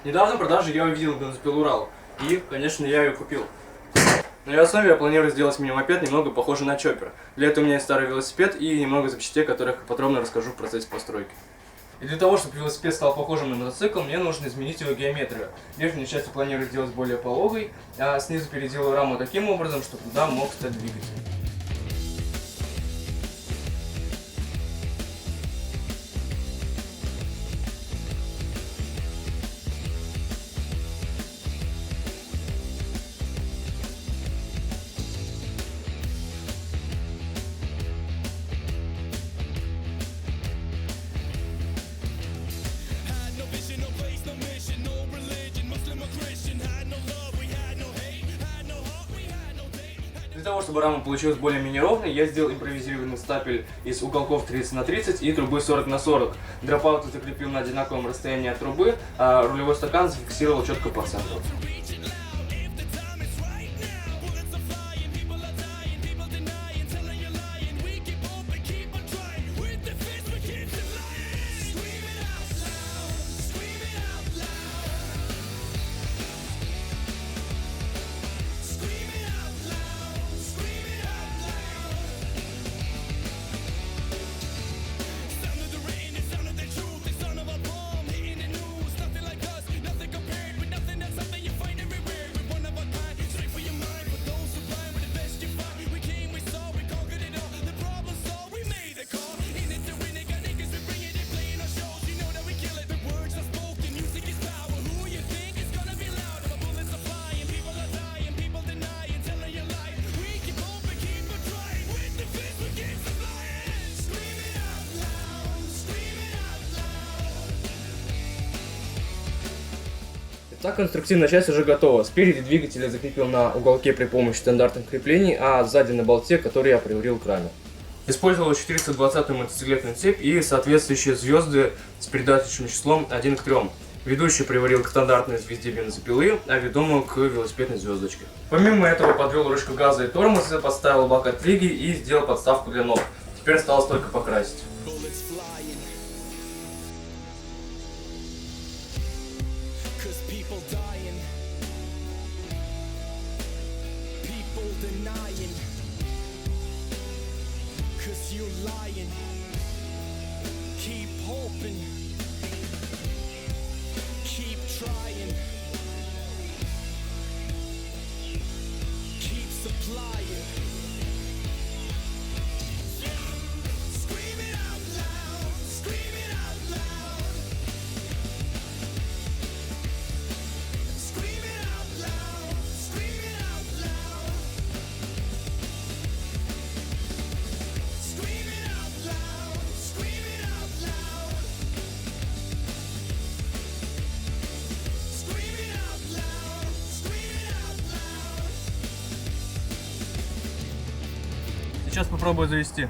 Недавно в продаже я увидел бензопилу Урал, и, конечно, я ее купил. На ее основе я планирую сделать мини-мопед немного похожий на чоппер. Для этого у меня есть старый велосипед и немного запчастей, о которых я подробно расскажу в процессе постройки. И для того, чтобы велосипед стал похожим на мотоцикл, мне нужно изменить его геометрию. Верхнюю часть я планирую сделать более пологой, а снизу переделаю раму таким образом, чтобы туда мог встать двигатель. Для того, чтобы рама получилась более-менее ровной, я сделал импровизированный стапель из уголков 30 на 30 и трубы 40 на 40. Дропауты закрепил на одинаковом расстоянии от трубы, а рулевой стакан зафиксировал четко по центру. Так, конструктивная часть уже готова. Спереди двигатель я закрепил на уголке при помощи стандартных креплений, а сзади на болте, который я приварил к раме. Использовал 420-ю мотоциклетную цепь и соответствующие звезды с передаточным числом 1 к 3. Ведущую приварил к стандартной звезде бензопилы, а ведомую к велосипедной звездочке. Помимо этого подвел ручку газа и тормоза, подставил бак от лиги и сделал подставку для ног. Теперь осталось только покрасить. Сейчас попробую завести.